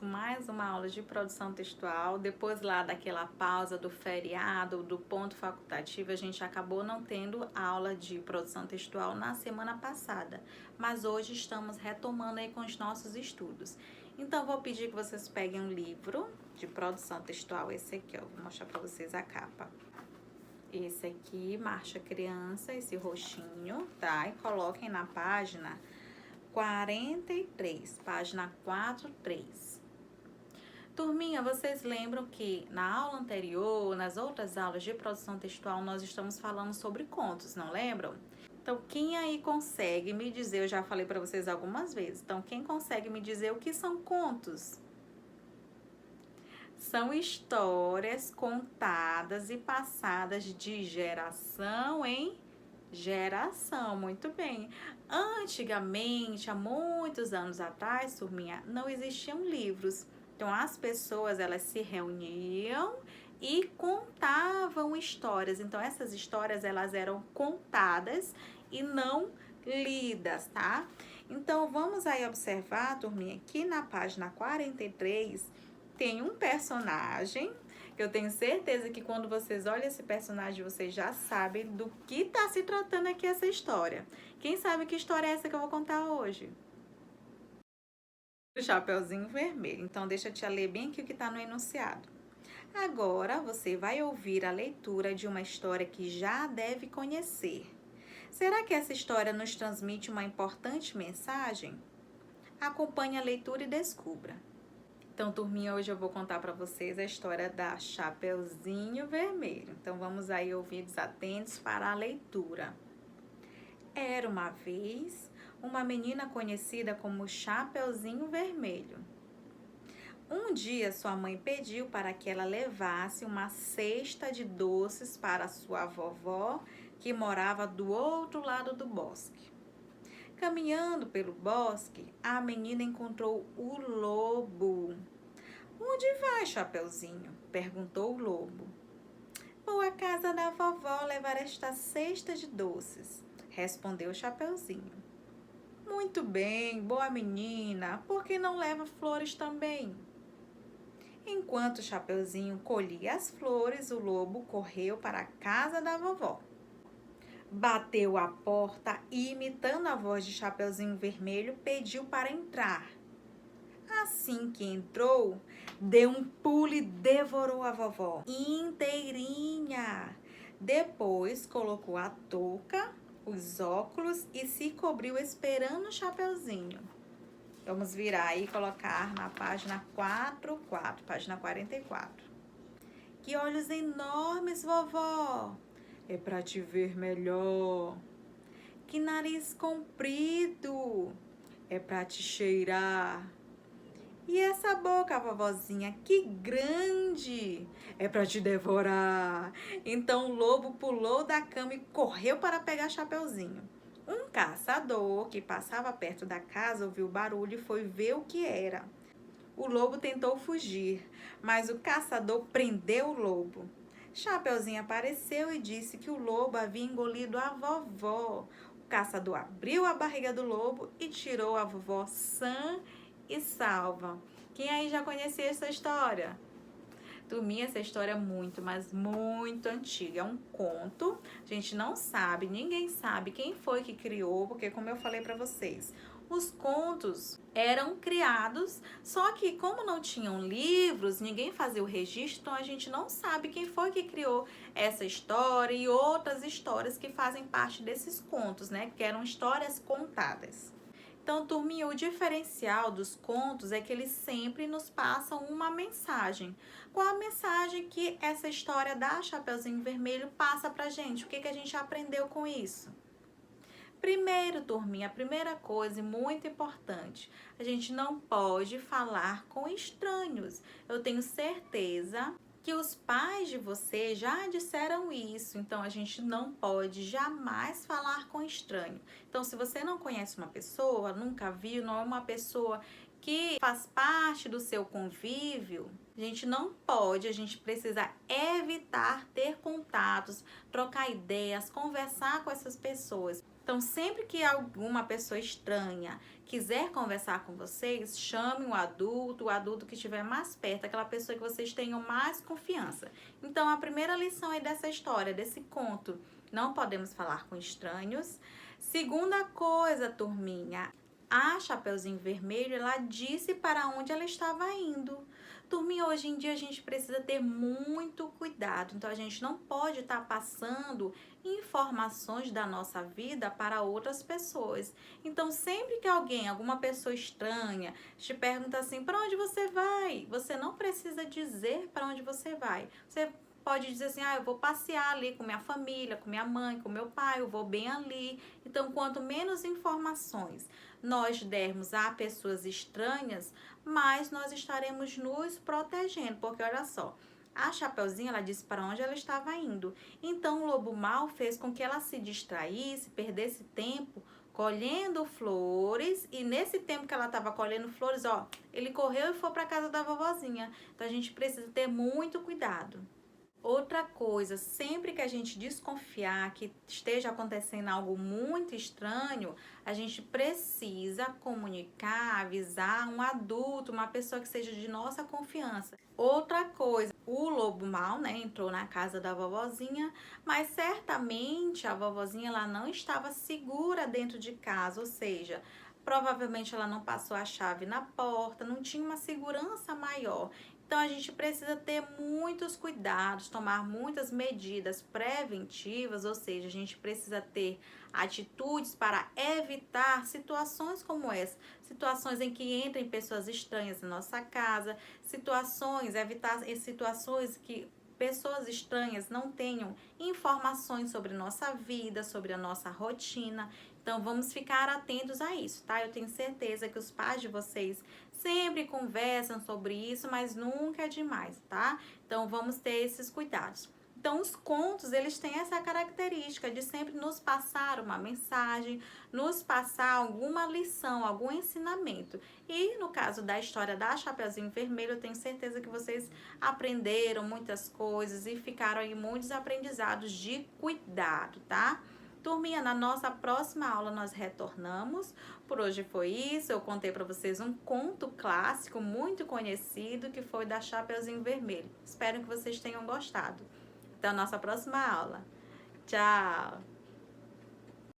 mais uma aula de produção textual. Depois lá daquela pausa do feriado, do ponto facultativo, a gente acabou não tendo aula de produção textual na semana passada. Mas hoje estamos retomando aí com os nossos estudos. Então, vou pedir que vocês peguem um livro de produção textual, esse aqui, ó. Vou mostrar para vocês a capa. Esse aqui, Marcha Criança, esse roxinho, tá? E coloquem na página 43, página 43. Turminha, vocês lembram que na aula anterior, nas outras aulas de produção textual, nós estamos falando sobre contos, não lembram? Então, quem aí consegue me dizer, eu já falei para vocês algumas vezes, então quem consegue me dizer o que são contos? São histórias contadas e passadas de geração em geração, muito bem. Antigamente, há muitos anos atrás, turminha, não existiam livros. Então, as pessoas, elas se reuniam e contavam histórias. Então, essas histórias, elas eram contadas e não lidas, tá? Então, vamos aí observar, turminha, que na página 43 tem um personagem. Eu tenho certeza que quando vocês olham esse personagem, vocês já sabem do que está se tratando aqui essa história. Quem sabe que história é essa que eu vou contar hoje? O Chapeuzinho Vermelho. Então, deixa eu te ler bem aqui o que está no enunciado. Agora, você vai ouvir a leitura de uma história que já deve conhecer. Será que essa história nos transmite uma importante mensagem? Acompanhe a leitura e descubra. Então, turminha, hoje eu vou contar para vocês a história da Chapeuzinho Vermelho. Então, vamos aí ouvidos atentos para a leitura. Era uma vez uma menina conhecida como Chapeuzinho Vermelho. Um dia, sua mãe pediu para que ela levasse uma cesta de doces para sua vovó, que morava do outro lado do bosque. Caminhando pelo bosque, a menina encontrou o lobo. Onde vai, Chapeuzinho? Perguntou o lobo. Vou à casa da vovó levar esta cesta de doces, respondeu Chapeuzinho. Muito bem, boa menina, por que não leva flores também? Enquanto Chapeuzinho colhia as flores, o lobo correu para a casa da vovó. Bateu a porta e, imitando a voz de Chapeuzinho Vermelho, pediu para entrar. Assim que entrou, deu um pulo e devorou a vovó inteirinha. Depois colocou a touca, os óculos e se cobriu esperando o Chapeuzinho. Vamos virar aí e colocar na página 44, página 44. Que olhos enormes, vovó! É para te ver melhor. Que nariz comprido! É para te cheirar. E essa boca, vovozinha, que grande! É para te devorar. Então o lobo pulou da cama e correu para pegar Chapeuzinho. Um caçador que passava perto da casa ouviu o barulho e foi ver o que era. O lobo tentou fugir, mas o caçador prendeu o lobo. Chapeuzinho apareceu e disse que o lobo havia engolido a vovó. O caçador abriu a barriga do lobo e tirou a vovó sã e salva. Quem aí já conhecia essa história? Turminha, essa história é muito, mas muito antiga. É um conto. A gente não sabe, ninguém sabe quem foi que criou, porque como eu falei para vocês, os contos eram criados, só que como não tinham livros, ninguém fazia o registro, então a gente não sabe quem foi que criou essa história e outras histórias que fazem parte desses contos, né? Que eram histórias contadas. Então, turminha, o diferencial dos contos é que eles sempre nos passam uma mensagem. Qual a mensagem que essa história da Chapeuzinho Vermelho passa pra gente? O que a gente aprendeu com isso? Primeiro, turminha, a primeira coisa e muito importante, a gente não pode falar com estranhos. Eu tenho certeza que os pais de vocês já disseram isso, então a gente não pode jamais falar com estranho. Então, se você não conhece uma pessoa, nunca viu, não é uma pessoa que faz parte do seu convívio, a gente não pode, a gente precisa evitar ter contatos, trocar ideias, conversar com essas pessoas. Então, sempre que alguma pessoa estranha quiser conversar com vocês, chame o adulto que estiver mais perto, aquela pessoa que vocês tenham mais confiança. Então, a primeira lição aí dessa história, desse conto, não podemos falar com estranhos. Segunda coisa, turminha, a Chapeuzinho Vermelho, ela disse para onde ela estava indo. Turminha, hoje em dia a gente precisa ter muito cuidado, então a gente não pode estar passando informações da nossa vida para outras pessoas. Então, sempre que alguma pessoa estranha, te pergunta assim, para onde você vai? Você não precisa dizer para onde você vai. Você pode dizer assim, eu vou passear ali com minha família, com minha mãe, com meu pai, eu vou bem ali. Então, quanto menos informações nós dermos a pessoas estranhas, mais nós estaremos nos protegendo, porque olha só, a Chapeuzinho, ela disse para onde ela estava indo. Então, o lobo mau fez com que ela se distraísse, perdesse tempo colhendo flores, e nesse tempo que ela estava colhendo flores, ele correu e foi para casa da vovozinha. Então, a gente precisa ter muito cuidado. Outra coisa, sempre que a gente desconfiar que esteja acontecendo algo muito estranho, a gente precisa comunicar, avisar um adulto, uma pessoa que seja de nossa confiança. Outra coisa, o lobo mau, né, entrou na casa da vovozinha, mas certamente a vovozinha ela não estava segura dentro de casa, ou seja, provavelmente ela não passou a chave na porta, não tinha uma segurança maior. Então, a gente precisa ter muitos cuidados, tomar muitas medidas preventivas, ou seja, a gente precisa ter atitudes para evitar situações como essa, situações em que entrem pessoas estranhas na nossa casa, evitar situações que pessoas estranhas não tenham informações sobre nossa vida, sobre a nossa rotina. Então, vamos ficar atentos a isso, tá? Eu tenho certeza que os pais de vocês sempre conversam sobre isso, mas nunca é demais, tá? Então, vamos ter esses cuidados. Então, os contos, eles têm essa característica de sempre nos passar uma mensagem, nos passar alguma lição, algum ensinamento. E no caso da história da Chapeuzinho Vermelho, eu tenho certeza que vocês aprenderam muitas coisas e ficaram aí muitos aprendizados de cuidado, tá? Turminha, na nossa próxima aula nós retornamos. Por hoje foi isso. Eu contei para vocês um conto clássico muito conhecido que foi da Chapeuzinho Vermelho. Espero que vocês tenham gostado. Até a nossa próxima aula. Tchau!